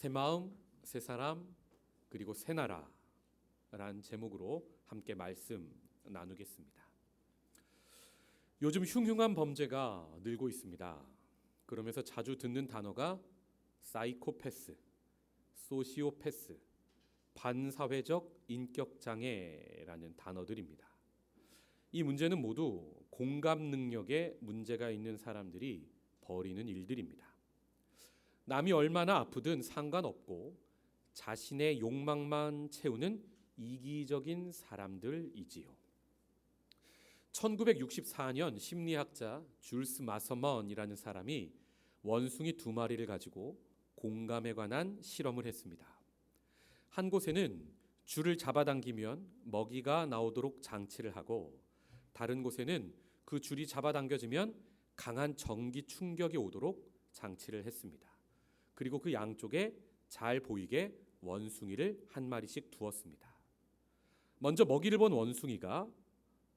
새 마음, 새 사람, 그리고 새 나라라는 제목으로 함께 말씀 나누겠습니다. 요즘 흉흉한 범죄가 늘고 있습니다. 그러면서 자주 듣는 단어가 사이코패스, 소시오패스, 반사회적 인격장애라는 단어들입니다. 이 문제는 모두 공감 능력에 문제가 있는 사람들이 벌이는 일들입니다. 남이 얼마나 아프든 상관없고 자신의 욕망만 채우는 이기적인 사람들이지요. 1964년 심리학자 줄스 마서먼이라는 사람이 원숭이 2마리를 가지고 공감에 관한 실험을 했습니다. 한 곳에는 줄을 잡아당기면 먹이가 나오도록 장치를 하고, 다른 곳에는 그 줄이 잡아당겨지면 강한 전기 충격이 오도록 장치를 했습니다. 그리고 그 양쪽에 잘 보이게 원숭이를 한 마리씩 두었습니다. 먼저 먹이를 본 원숭이가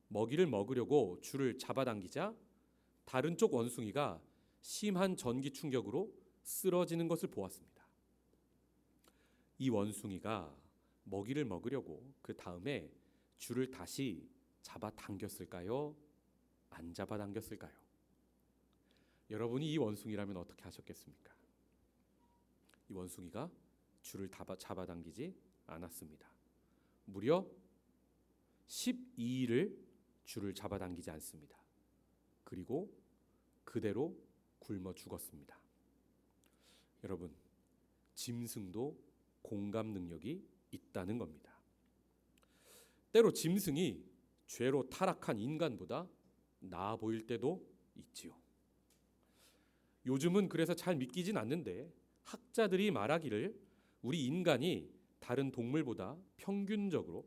먹이를 먹으려고 줄을 잡아당기자 다른 쪽 원숭이가 심한 전기 충격으로 쓰러지는 것을 보았습니다. 이 원숭이가 먹이를 먹으려고 그 다음에 줄을 다시 잡아당겼을까요? 안 잡아당겼을까요? 여러분이 이 원숭이라면 어떻게 하셨겠습니까? 이 원숭이가 줄을 잡아당기지 않았습니다. 무려 12일을 줄을 잡아당기지 않습니다. 그리고 그대로 굶어 죽었습니다. 여러분, 짐승도 공감 능력이 있다는 겁니다. 때로 짐승이 죄로 타락한 인간보다 나아 보일 때도 있지요. 요즘은 그래서 잘 믿기진 않는데 학자들이 말하기를 우리 인간이 다른 동물보다 평균적으로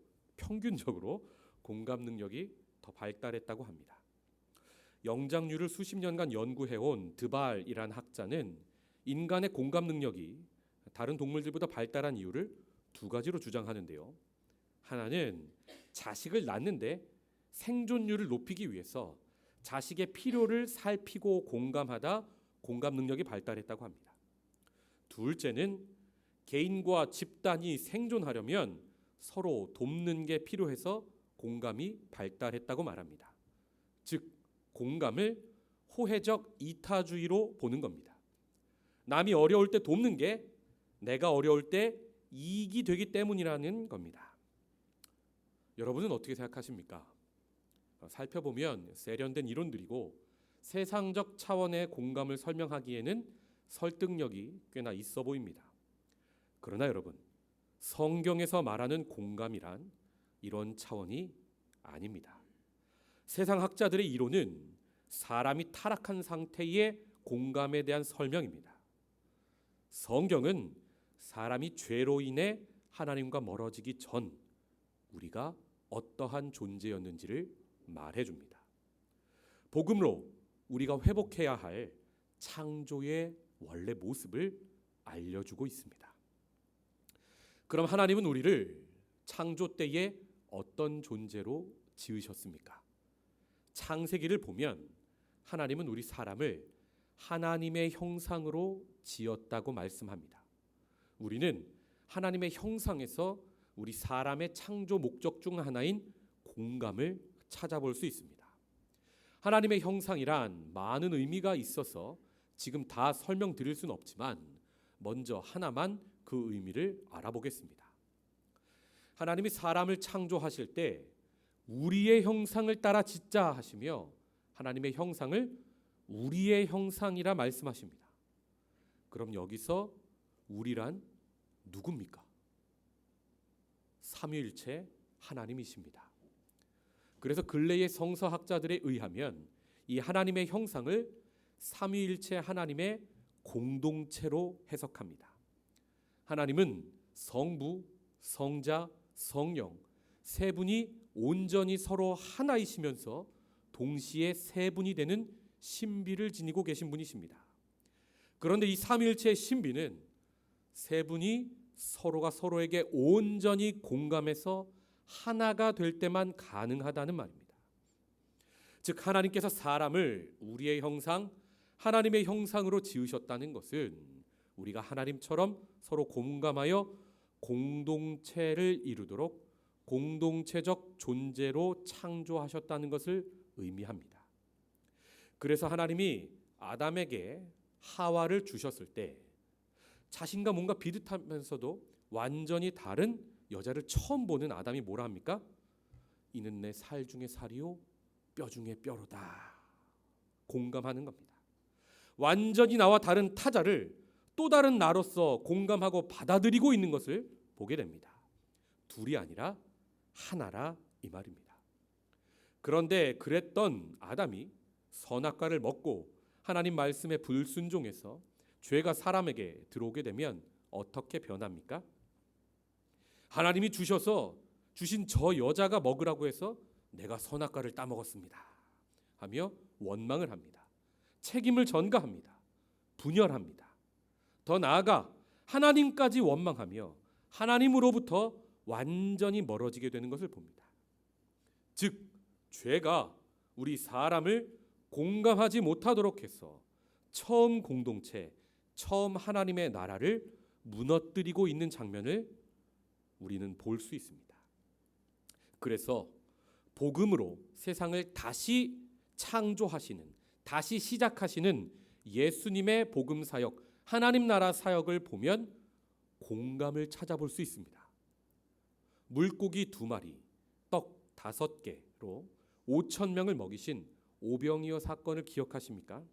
공감 능력이 더 발달했다고 합니다. 영장류를 수십 년간 연구해온 드발이란 학자는 인간의 공감 능력이 다른 동물들보다 발달한 이유를 2가지로 주장하는데요. 하나는 자식을 낳는데 생존율을 높이기 위해서 자식의 필요를 살피고 공감하다 공감 능력이 발달했다고 합니다. 둘째는 개인과 집단이 생존하려면 서로 돕는 게 필요해서 공감이 발달했다고 말합니다. 즉, 공감을 호혜적 이타주의로 보는 겁니다. 남이 어려울 때 돕는 게 내가 어려울 때 이익이 되기 때문이라는 겁니다. 여러분은 어떻게 생각하십니까? 살펴보면 세련된 이론들이고 세상적 차원의 공감을 설명하기에는 설득력이 꽤나 있어 보입니다. 그러나 여러분, 성경에서 말하는 공감이란 이런 차원이 아닙니다. 세상 학자들의 이론은 사람이 타락한 상태의 공감에 대한 설명입니다. 성경은 사람이 죄로 인해 하나님과 멀어지기 전 우리가 어떠한 존재였는지를 말해줍니다. 복음으로 우리가 회복해야 할 창조의 원래 모습을 알려주고 있습니다. 그럼 하나님은 우리를 창조 때에 어떤 존재로 지으셨습니까? 창세기를 보면 하나님은 우리 사람을 하나님의 형상으로 지었다고 말씀합니다. 우리는 하나님의 형상에서 우리 사람의 창조 목적 중 하나인 공감을 찾아볼 수 있습니다. 하나님의 형상이란 많은 의미가 있어서 지금 다 설명드릴 수는 없지만 먼저 하나만 그 의미를 알아보겠습니다. 하나님이 사람을 창조하실 때 우리의 형상을 따라 짓자 하시며 하나님의 형상을 우리의 형상이라 말씀하십니다. 그럼 여기서 우리란 누굽니까? 삼위일체 하나님이십니다. 그래서 근래의 성서학자들에 의하면 이 하나님의 형상을 삼위일체 하나님의 공동체로 해석합니다. 하나님은 성부, 성자, 성령 세 분이 온전히 서로 하나이시면서 동시에 세 분이 되는 신비를 지니고 계신 분이십니다. 그런데 이 삼위일체의 신비는 세 분이 서로가 서로에게 온전히 공감해서 하나가 될 때만 가능하다는 말입니다. 즉, 하나님께서 사람을 우리의 형상, 하나님의 형상으로 지으셨다는 것은 우리가 하나님처럼 서로 공감하여 공동체를 이루도록 공동체적 존재로 창조하셨다는 것을 의미합니다. 그래서 하나님이 아담에게 하와를 주셨을 때 자신과 뭔가 비슷하면서도 완전히 다른 여자를 처음 보는 아담이 뭐라 합니까? 이는 내 살 중에 살이요 뼈 중에 뼈로다. 공감하는 겁니다. 완전히 나와 다른 타자를 또 다른 나로서 공감하고 받아들이고 있는 것을 보게 됩니다. 둘이 아니라 하나라 이 말입니다. 그런데 그랬던 아담이 선악과를 먹고 하나님 말씀에 불순종해서 죄가 사람에게 들어오게 되면 어떻게 변합니까? 하나님이 주신 저 여자가 먹으라고 해서 내가 선악과를 따먹었습니다 하며 원망을 합니다. 책임을 전가합니다. 분열합니다. 더 나아가 하나님까지 원망하며 하나님으로부터 완전히 멀어지게 되는 것을 봅니다. 즉 죄가 우리 사람을 공감하지 못하도록 해서 처음 공동체, 처음 하나님의 나라를 무너뜨리고 있는 장면을 우리는 볼 수 있습니다. 그래서 복음으로 세상을 다시 창조하시는, 다시 시작하시는 예수님의 복음 사역, 하나님 나라 사역을 보면 공감을 찾아볼 수 있습니다. 물고기 2마리, 떡 5개로 5,000명을 먹이신 오병이어 사건을 기억하십니까?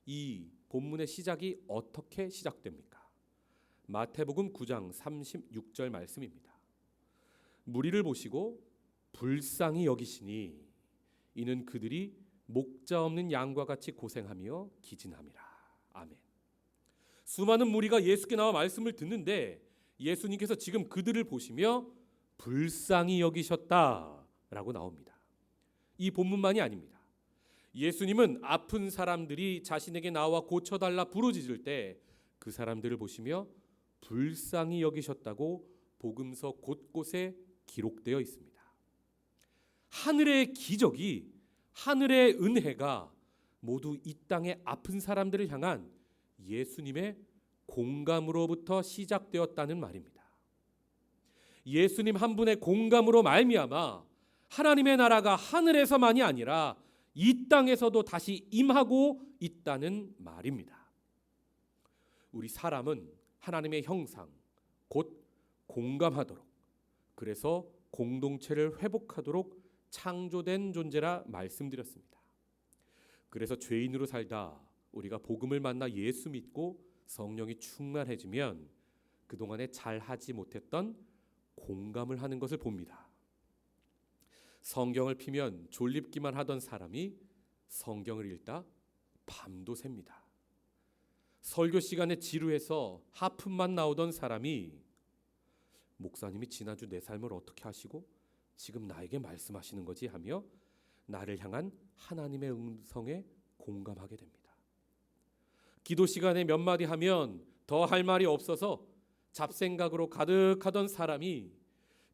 이 본문의 시작이 어떻게 시작됩니까? 마태복음 9장 36절 말씀입니다. 무리를 보시고 불쌍히 여기시니 이는 그들이 목자 없는 양과 같이 고생하며 기진함이라. 아멘. 수많은 무리가 예수께 나와 말씀을 듣는데 예수님께서 지금 그들을 보시며 불쌍히 여기셨다라고 나옵니다. 이 본문만이 아닙니다. 예수님은 아픈 사람들이 자신에게 나와 고쳐달라 부르짖을 때 그 사람들을 보시며 불쌍히 여기셨다고 복음서 곳곳에 기록되어 있습니다. 하늘의 기적이, 하늘의 은혜가 모두 이 땅의 아픈 사람들을 향한 예수님의 공감으로부터 시작되었다는 말입니다. 예수님 한 분의 공감으로 말미암아 하나님의 나라가 하늘에서만이 아니라 이 땅에서도 다시 임하고 있다는 말입니다. 우리 사람은 하나님의 형상, 곧 공감하도록, 그래서 공동체를 회복하도록 창조된 존재라 말씀드렸습니다. 그래서 죄인으로 살다 우리가 복음을 만나 예수 믿고 성령이 충만해지면 그동안에 잘하지 못했던 공감을 하는 것을 봅니다. 성경을 피면 졸립기만 하던 사람이 성경을 읽다 밤도 샙니다. 설교 시간에 지루해서 하품만 나오던 사람이 목사님이 지난주 내 삶을 어떻게 하시고 지금 나에게 말씀하시는 거지 하며 나를 향한 하나님의 음성에 공감하게 됩니다. 기도 시간에 몇 마디 하면 더 할 말이 없어서 잡생각으로 가득하던 사람이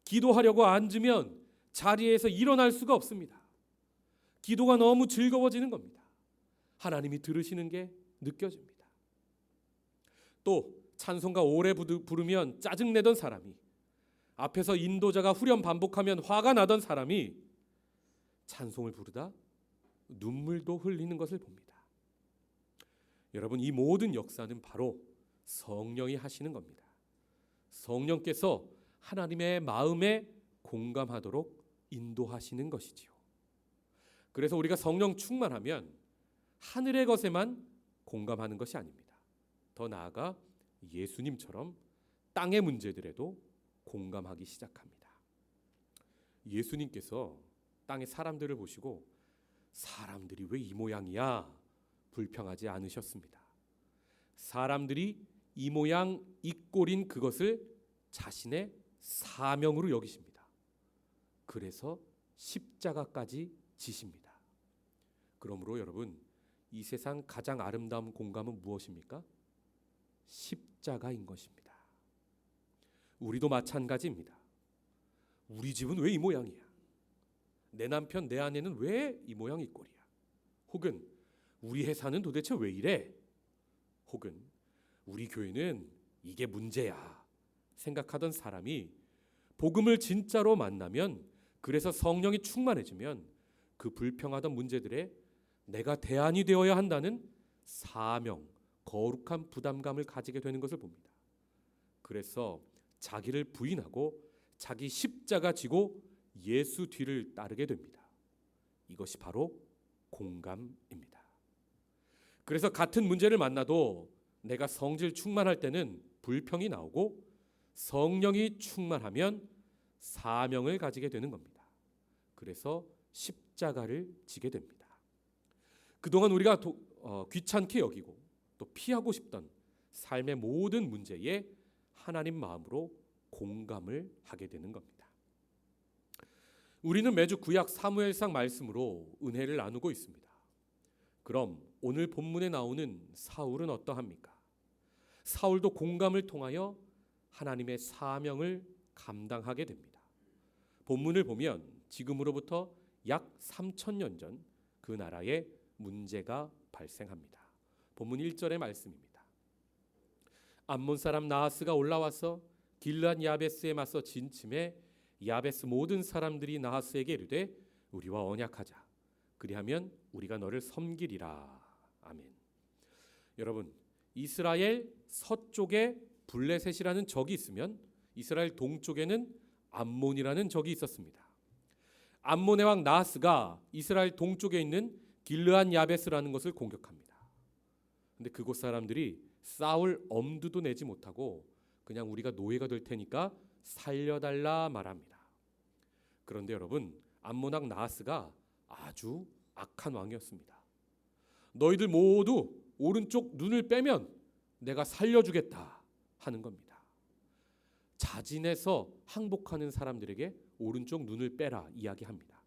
기도하려고 앉으면 자리에서 일어날 수가 없습니다. 기도가 너무 즐거워지는 겁니다. 하나님이 들으시는 게 느껴집니다. 또 찬송가 오래 부르면 짜증내던 사람이, 앞에서 인도자가 후렴 반복하면 화가 나던 사람이 찬송을 부르다 눈물도 흘리는 것을 봅니다. 여러분, 이 모든 역사는 바로 성령이 하시는 겁니다. 성령께서 하나님의 마음에 공감하도록 인도하시는 것이지요. 그래서 우리가 성령 충만하면 하늘의 것에만 공감하는 것이 아닙니다. 더 나아가 예수님처럼 땅의 문제들에도 공감하기 시작합니다. 예수님께서 땅의 사람들을 보시고 사람들이 왜 이 모양이야 불평하지 않으셨습니다. 사람들이 이 모양 이 꼴인 그것을 자신의 사명으로 여기십니다. 그래서 십자가까지 지십니다. 그러므로 여러분, 이 세상 가장 아름다운 공감은 무엇입니까? 십자가인 것입니다. 우리도 마찬가지입니다. 우리 집은 왜 이 모양이야? 내 남편, 내 아내는 왜 이 모양 이 꼴이야? 혹은 우리 회사는 도대체 왜 이래? 혹은 우리 교회는 이게 문제야 생각하던 사람이 복음을 진짜로 만나면, 그래서 성령이 충만해지면 그 불평하던 문제들에 내가 대안이 되어야 한다는 사명, 거룩한 부담감을 가지게 되는 것을 봅니다. 그래서 자기를 부인하고 자기 십자가 지고 예수 뒤를 따르게 됩니다. 이것이 바로 공감입니다. 그래서 같은 문제를 만나도 내가 성질 충만할 때는 불평이 나오고, 성령이 충만하면 사명을 가지게 되는 겁니다. 그래서 십자가를 지게 됩니다. 그동안 우리가 귀찮게 여기고 또 피하고 싶던 삶의 모든 문제에 하나님 마음으로 공감을 하게 되는 겁니다. 우리는 매주 구약 사무엘상 말씀으로 은혜를 나누고 있습니다. 그럼 오늘 본문에 나오는 사울은 어떠합니까? 사울도 공감을 통하여 하나님의 사명을 감당하게 됩니다. 본문을 보면 지금으로부터 약 3000년 전 그 나라에 문제가 발생합니다. 본문 1절의 말씀입니다. 암몬 사람 나하스가 올라와서 길르앗 야베스에 맞서 진침해 야베스 모든 사람들이 나하스에게 이르되 우리와 언약하자. 그리하면 우리가 너를 섬기리라. 아멘. 여러분, 이스라엘 서쪽에 블레셋이라는 적이 있으면 이스라엘 동쪽에는 암몬이라는 적이 있었습니다. 암몬의 왕 나하스가 이스라엘 동쪽에 있는 길르앗 야베스라는 것을 공격합니다. 근데 그곳 사람들이 싸울 엄두도 내지 못하고 그냥 우리가 노예가 될 테니까 살려달라 말합니다. 그런데 여러분, 암몬 왕 나하스가 아주 악한 왕이었습니다. 너희들 모두 오른쪽 눈을 빼면 내가 살려주겠다 하는 겁니다. 자진해서 항복하는 사람들에게 오른쪽 눈을 빼라 이야기합니다.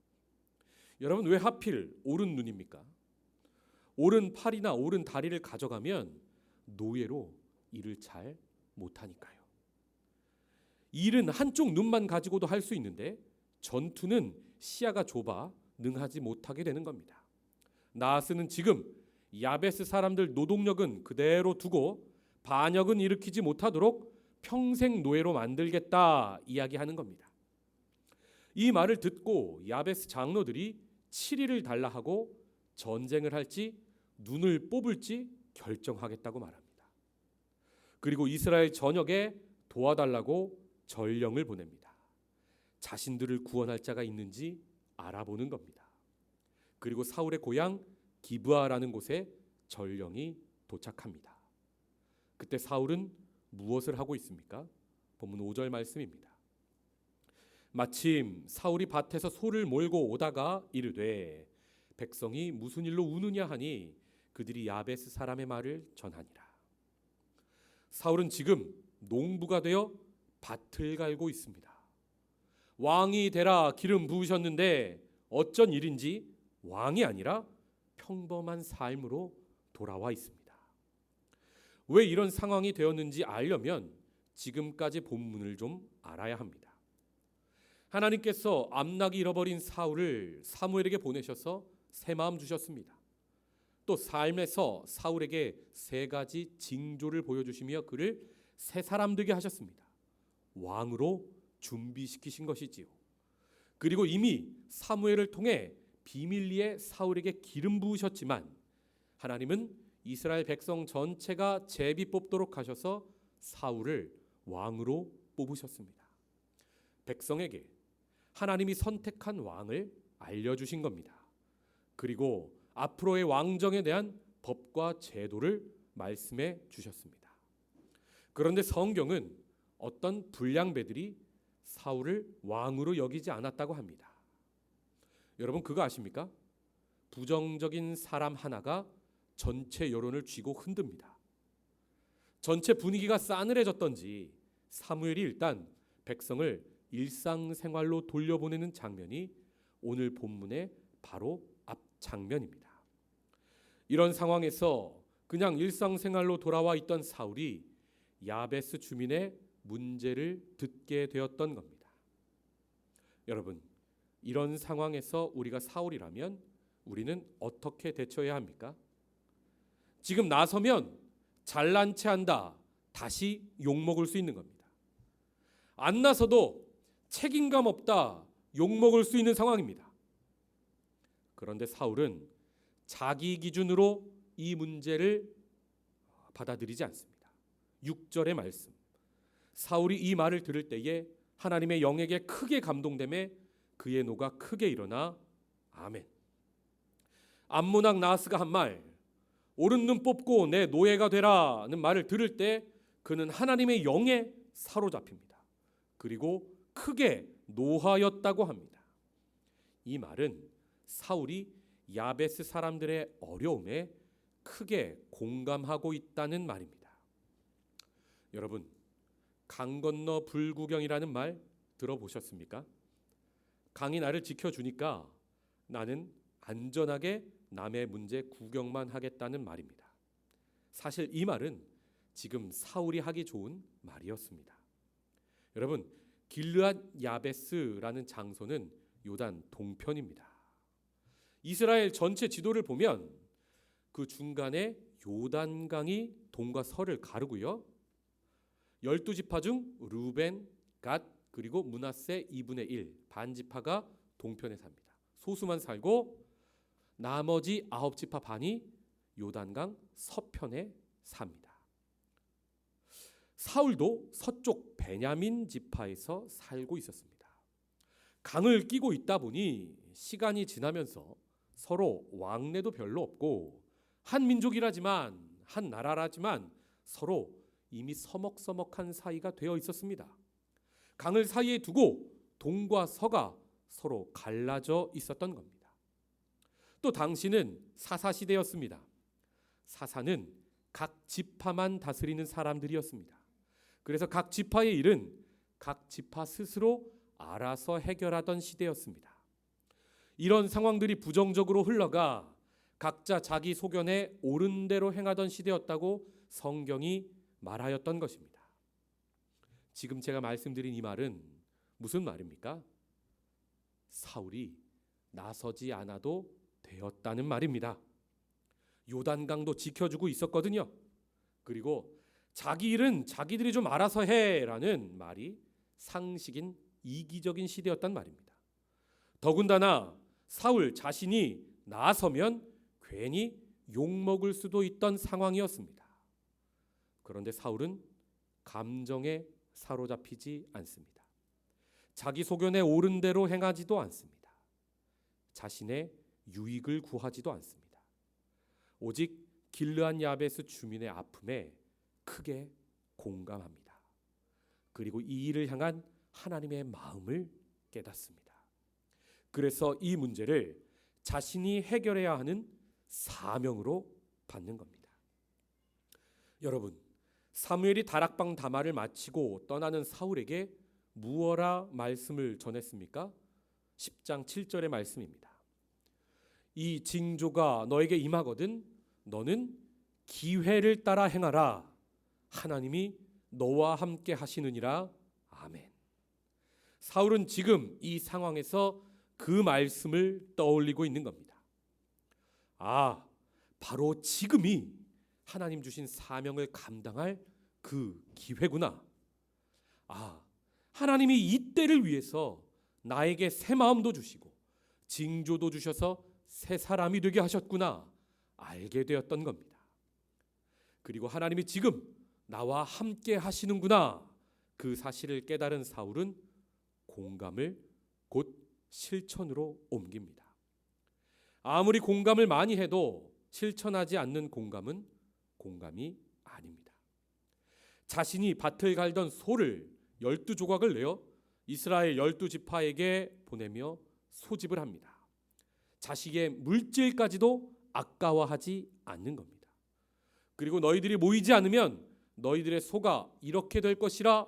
여러분, 왜 하필 오른 눈입니까? 오른 팔이나 오른 다리를 가져가면 노예로 일을 잘 못하니까요. 일은 한쪽 눈만 가지고도 할 수 있는데 전투는 시야가 좁아 능하지 못하게 되는 겁니다. 나하스는 지금 야베스 사람들 노동력은 그대로 두고 반역은 일으키지 못하도록 평생 노예로 만들겠다 이야기하는 겁니다. 이 말을 듣고 야베스 장로들이 7일을 달라 하고 전쟁을 할지 눈을 뽑을지 결정하겠다고 말합니다. 그리고 이스라엘 전역에 도와달라고 전령을 보냅니다. 자신들을 구원할 자가 있는지 알아보는 겁니다. 그리고 사울의 고향 기브아라는 곳에 전령이 도착합니다. 그때 사울은 무엇을 하고 있습니까? 본문 5절 말씀입니다. 마침 사울이 밭에서 소를 몰고 오다가 이르되 백성이 무슨 일로 우느냐 하니 그들이 야베스 사람의 말을 전하니라. 사울은 지금 농부가 되어 밭을 갈고 있습니다. 왕이 되라 기름 부으셨는데 어쩐 일인지 왕이 아니라 평범한 삶으로 돌아와 있습니다. 왜 이런 상황이 되었는지 알려면 지금까지 본문을 좀 알아야 합니다. 하나님께서 암나기 잃어버린 사울을 사무엘에게 보내셔서 새 마음 주셨습니다. 또 삶에서 사울에게 세 가지 징조를 보여주시며 그를 새 사람 되게 하셨습니다. 왕으로 준비시키신 것이지요. 그리고 이미 사무엘을 통해 비밀리에 사울에게 기름 부으셨지만 하나님은 이스라엘 백성 전체가 제비 뽑도록 하셔서 사울을 왕으로 뽑으셨습니다. 백성에게 하나님이 선택한 왕을 알려주신 겁니다. 그리고 앞으로의 왕정에 대한 법과 제도를 말씀해 주셨습니다. 그런데 성경은 어떤 불량배들이 사울을 왕으로 여기지 않았다고 합니다. 여러분, 그거 아십니까? 부정적인 사람 하나가 전체 여론을 쥐고 흔듭니다. 전체 분위기가 싸늘해졌던지 사무엘이 일단 백성을 일상생활로 돌려보내는 장면이 오늘 본문의 바로 앞 장면입니다. 이런 상황에서 그냥 일상생활로 돌아와 있던 사울이 야베스 주민의 문제를 듣게 되었던 겁니다. 여러분, 이런 상황에서 우리가 사울이라면 우리는 어떻게 대처해야 합니까? 지금 나서면 잘난 체 한다. 다시 욕먹을 수 있는 겁니다. 안 나서도 책임감 없다. 욕먹을 수 있는 상황입니다. 그런데 사울은 자기 기준으로 이 문제를 받아들이지 않습니다. 6절의 말씀. 사울이 이 말을 들을 때에 하나님의 영에게 크게 감동되매 그의 노가 크게 일어나 아멘. 암몬왕 나하스가 한 말, 오른 눈 뽑고 내 노예가 되라는 말을 들을 때 그는 하나님의 영에 사로잡힙니다. 그리고 크게 노하였다고 합니다. 이 말은 사울이 야베스 사람들의 어려움에 크게 공감하고 있다는 말입니다. 여러분, 강 건너 불구경이라는 말 들어보셨습니까? 강이 나를 지켜주니까 나는 안전하게 남의 문제 구경만 하겠다는 말입니다. 사실 이 말은 지금 사울이 하기 좋은 말이었습니다. 여러분, 길르앗 야베스라는 장소는 요단 동편입니다. 이스라엘 전체 지도를 보면 그 중간에 요단강이 동과 서를 가르고요. 12지파 중 루벤, 갓 그리고 므낫세 2분의 1 반지파가 동편에 삽니다. 소수만 살고 나머지 9지파 반이 요단강 서편에 삽니다. 사울도 서쪽 베냐민 지파에서 살고 있었습니다. 강을 끼고 있다 보니 시간이 지나면서 서로 왕래도 별로 없고 한 민족이라지만 한 나라라지만 서로 이미 서먹서먹한 사이가 되어 있었습니다. 강을 사이에 두고 동과 서가 서로 갈라져 있었던 겁니다. 또 당시는 사사 시대였습니다. 사사는 각 지파만 다스리는 사람들이었습니다. 그래서 각 지파의 일은 각 지파 스스로 알아서 해결하던 시대였습니다. 이런 상황들이 부정적으로 흘러가 각자 자기 소견에 옳은 대로 행하던 시대였다고 성경이 말하였던 것입니다. 지금 제가 말씀드린 이 말은 무슨 말입니까? 사울이 나서지 않아도 되었다는 말입니다. 요단강도 지켜주고 있었거든요. 그리고 자기 일은 자기들이 좀 알아서 해라는 말이 상식인 이기적인 시대였단 말입니다. 더군다나 사울 자신이 나서면 괜히 욕먹을 수도 있던 상황이었습니다. 그런데 사울은 감정에 사로잡히지 않습니다. 자기 소견에 옳은 대로 행하지도 않습니다. 자신의 유익을 구하지도 않습니다. 오직 길르앗 야베스 주민의 아픔에 크게 공감합니다. 그리고 이 일을 향한 하나님의 마음을 깨닫습니다. 그래서 이 문제를 자신이 해결해야 하는 사명으로 받는 겁니다. 여러분, 사무엘이 다락방 담화를 마치고 떠나는 사울에게 무엇라 말씀을 전했습니까? 10장 7절의 말씀입니다. 이 징조가 너에게 임하거든 너는 기회를 따라 행하라. 하나님이 너와 함께 하시느니라. 아멘. 사울은 지금 이 상황에서 그 말씀을 떠올리고 있는 겁니다. 아, 바로 지금이 하나님 주신 사명을 감당할 그 기회구나. 아, 하나님이 이 때를 위해서 나에게 새 마음도 주시고 징조도 주셔서 새 사람이 되게 하셨구나 알게 되었던 겁니다. 그리고 하나님이 지금 나와 함께 하시는구나 그 사실을 깨달은 사울은 공감을 곧 실천으로 옮깁니다. 아무리 공감을 많이 해도 실천하지 않는 공감은 공감이 아닙니다. 자신이 밭을 갈던 소를 12조각을 내어 이스라엘 12지파에게 보내며 소집을 합니다. 자식의 물질까지도 아까워하지 않는 겁니다. 그리고 너희들이 모이지 않으면 너희들의 소가 이렇게 될 것이라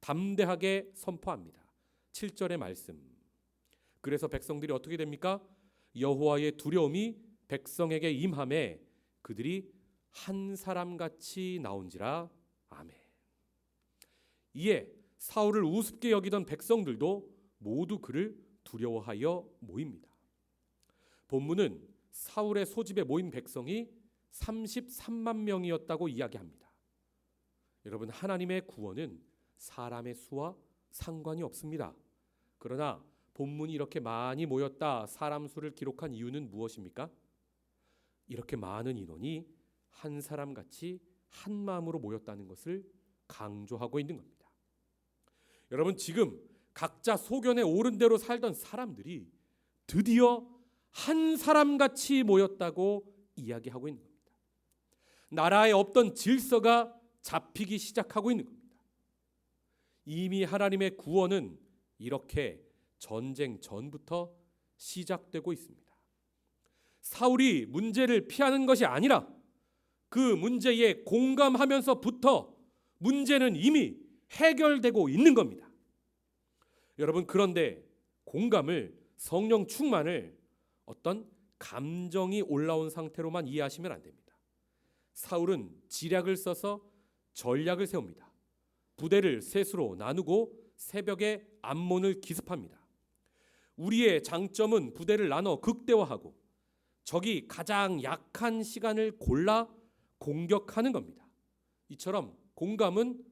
담대하게 선포합니다. 7절의 말씀. 그래서 백성들이 어떻게 됩니까? 여호와의 두려움이 백성에게 임하매 그들이 한 사람같이 나온지라. 아멘. 이에 사울을 우습게 여기던 백성들도 모두 그를 두려워하여 모입니다. 본문은 사울의 소집에 모인 백성이 33만 명이었다고 이야기합니다. 여러분, 하나님의 구원은 사람의 수와 상관이 없습니다. 그러나 본문이 이렇게 많이 모였다 사람 수를 기록한 이유는 무엇입니까? 이렇게 많은 인원이 한 사람같이 한 마음으로 모였다는 것을 강조하고 있는 겁니다. 여러분, 지금 각자 소견에 오른 대로 살던 사람들이 드디어 한 사람같이 모였다고 이야기하고 있는 겁니다. 나라에 없던 질서가 잡히기 시작하고 있는 겁니다. 이미 하나님의 구원은 이렇게 전쟁 전부터 시작되고 있습니다. 사울이 문제를 피하는 것이 아니라 그 문제에 공감하면서부터 문제는 이미 해결되고 있는 겁니다. 여러분, 그런데 공감을, 성령 충만을 어떤 감정이 올라온 상태로만 이해하시면 안 됩니다. 사울은 지략을 써서 전략을 세웁니다. 부대를 셋으로 나누고 새벽에 암몬을 기습합니다. 우리의 장점은 부대를 나눠 극대화하고 적이 가장 약한 시간을 골라 공격하는 겁니다. 이처럼 공감은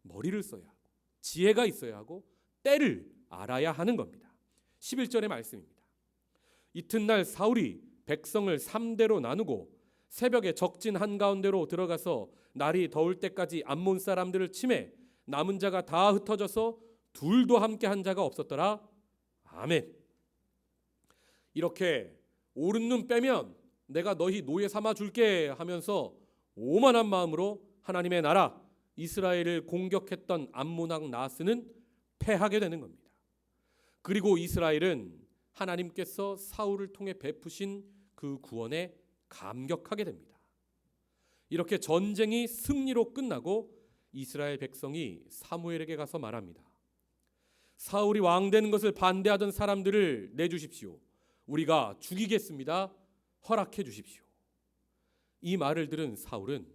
머리를 써야 하고 지혜가 있어야 하고 때를 알아야 하는 겁니다. 11절의 말씀입니다. 이튿날 사울이 백성을 3대로 나누고 새벽에 적진 한가운데로 들어가서 날이 더울 때까지 암몬 사람들을 치매 남은 자가 다 흩어져서 둘도 함께 한 자가 없었더라. 아멘. 이렇게 오른 눈 빼면 내가 너희 노예 삼아 줄게 하면서 오만한 마음으로 하나님의 나라 이스라엘을 공격했던 암몬 왕 나하스는 패하게 되는 겁니다. 그리고 이스라엘은 하나님께서 사울을 통해 베푸신 그 구원에 감격하게 됩니다. 이렇게 전쟁이 승리로 끝나고 이스라엘 백성이 사무엘에게 가서 말합니다. 사울이 왕 되는 것을 반대하던 사람들을 내주십시오. 우리가 죽이겠습니다. 허락해 주십시오. 이 말을 들은 사울은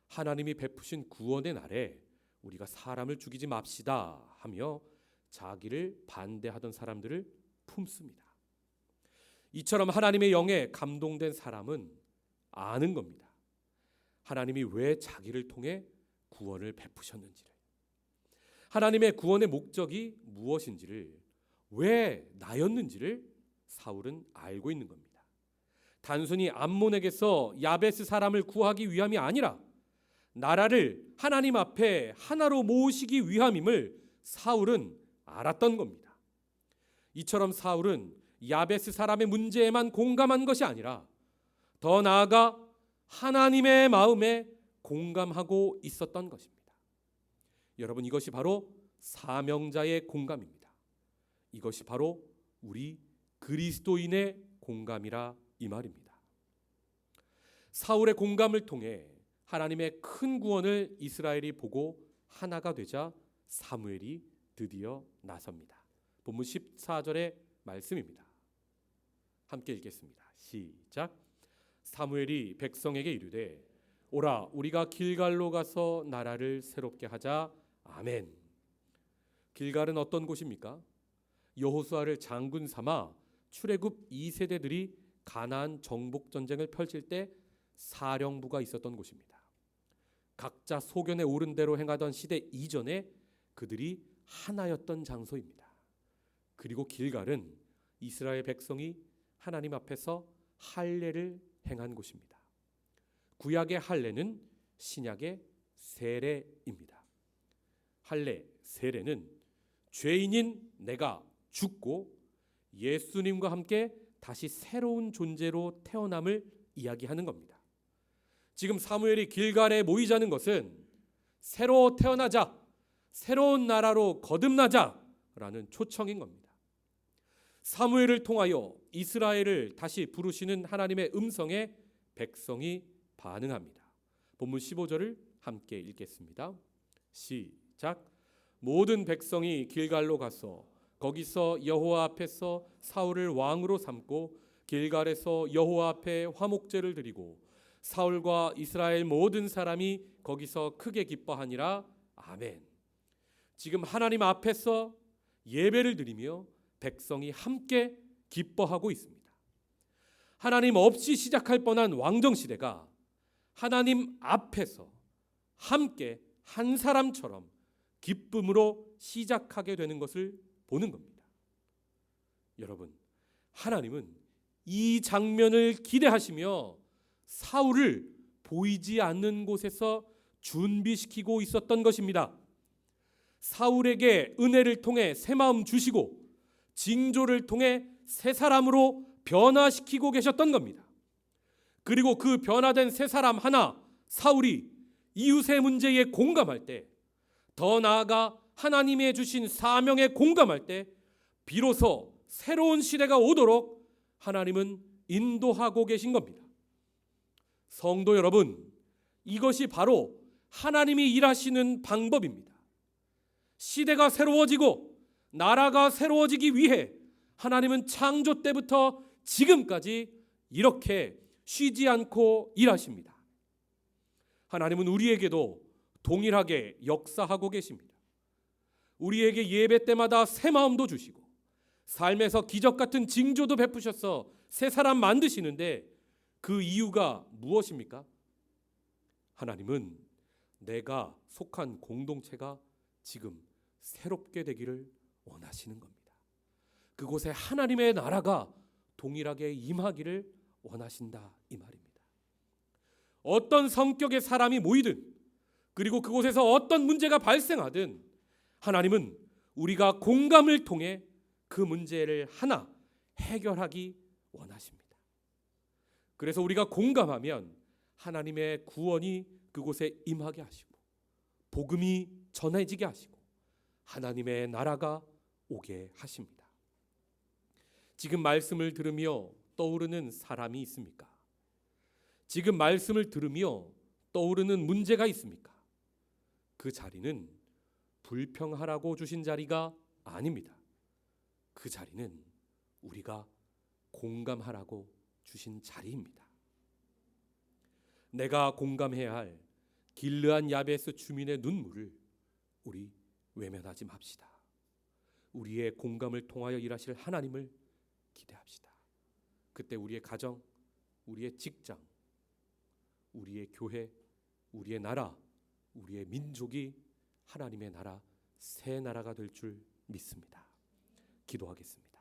하나님이 베푸신 구원의 날에 우리가 사람을 죽이지 맙시다 하며 자기를 반대하던 사람들을 품습니다. 이처럼 하나님의 영에 감동된 사람은 아는 겁니다. 하나님이 왜 자기를 통해 구원을 베푸셨는지를, 하나님의 구원의 목적이 무엇인지를, 왜 나였는지를 사울은 알고 있는 겁니다. 단순히 암몬에게서 야베스 사람을 구하기 위함이 아니라 나라를 하나님 앞에 하나로 모으시기 위함임을 사울은 알았던 겁니다. 이처럼 사울은 야베스 사람의 문제에만 공감한 것이 아니라 더 나아가 하나님의 마음에 공감하고 있었던 것입니다. 여러분, 이것이 바로 사명자의 공감입니다. 이것이 바로 우리 그리스도인의 공감이라 이 말입니다. 사울의 공감을 통해 하나님의 큰 구원을 이스라엘이 보고 하나가 되자 사무엘이 드디어 나섭니다. 본문 14절의 말씀입니다. 함께 읽겠습니다. 시작. 사무엘이 백성에게 이르되 오라 우리가 길갈로 가서 나라를 새롭게 하자. 아멘. 길갈은 어떤 곳입니까? 여호수아를 장군 삼아 출애굽 2세대들이 가나안 정복 전쟁을 펼칠 때 사령부가 있었던 곳입니다. 각자 소견에 오른 대로 행하던 시대 이전에 그들이 하나였던 장소입니다. 그리고 길갈은 이스라엘 백성이 하나님 앞에서 할례를 행한 곳입니다. 구약의 할례는 신약의 세례입니다. 할례, 세례는 죄인인 내가 죽고 예수님과 함께 다시 새로운 존재로 태어남을 이야기하는 겁니다. 지금 사무엘이 길갈에 모이자는 것은 새로 태어나자, 새로운 나라로 거듭나자라는 초청인 겁니다. 사무엘을 통하여 이스라엘을 다시 부르시는 하나님의 음성에 백성이 반응합니다. 본문 15절을 함께 읽겠습니다. 시작. 모든 백성이 길갈로 가서 거기서 여호와 앞에서 사울을 왕으로 삼고 길갈에서 여호와 앞에 화목제를 드리고 사울과 이스라엘 모든 사람이 거기서 크게 기뻐하니라. 아멘. 지금 하나님 앞에서 예배를 드리며 백성이 함께 기뻐하고 있습니다. 하나님 없이 시작할 뻔한 왕정 시대가 하나님 앞에서 함께 한 사람처럼 기쁨으로 시작하게 되는 것을 보는 겁니다. 여러분, 하나님은 이 장면을 기대하시며 사울을 보이지 않는 곳에서 준비시키고 있었던 것입니다. 사울에게 은혜를 통해 새 마음 주시고 징조를 통해 새 사람으로 변화시키고 계셨던 겁니다. 그리고 그 변화된 새 사람 하나, 사울이 이웃의 문제에 공감할 때, 더 나아가 하나님이 주신 사명에 공감할 때 비로소 새로운 시대가 오도록 하나님은 인도하고 계신 겁니다. 성도 여러분, 이것이 바로 하나님이 일하시는 방법입니다. 시대가 새로워지고 나라가 새로워지기 위해 하나님은 창조 때부터 지금까지 이렇게 쉬지 않고 일하십니다. 하나님은 우리에게도 동일하게 역사하고 계십니다. 우리에게 예배 때마다 새 마음도 주시고 삶에서 기적 같은 징조도 베푸셔서 새 사람 만드시는데 그 이유가 무엇입니까? 하나님은 내가 속한 공동체가 지금 새롭게 되기를 원하시는 겁니다. 그곳에 하나님의 나라가 동일하게 임하기를 원하신다, 이 말입니다. 어떤 성격의 사람이 모이든 그리고 그곳에서 어떤 문제가 발생하든 하나님은 우리가 공감을 통해 그 문제를 하나 해결하기 원하십니다. 그래서 우리가 공감하면 하나님의 구원이 그곳에 임하게 하시고 복음이 전해지게 하시고 하나님의 나라가 오게 하십니다. 지금 말씀을 들으며 떠오르는 사람이 있습니까? 지금 말씀을 들으며 떠오르는 문제가 있습니까? 그 자리는 불평하라고 주신 자리가 아닙니다. 그 자리는 우리가 공감하라고 주신 자리입니다. 내가 공감해야 할 길르한 야베스 주민의 눈물을 우리 외면하지 맙시다. 우리의 공감을 통하여 일하실 하나님을 기대합시다. 그때 우리의 가정, 우리의 직장, 우리의 교회, 우리의 나라, 우리의 민족이 하나님의 나라, 새 나라가 될 줄 믿습니다. 기도하겠습니다.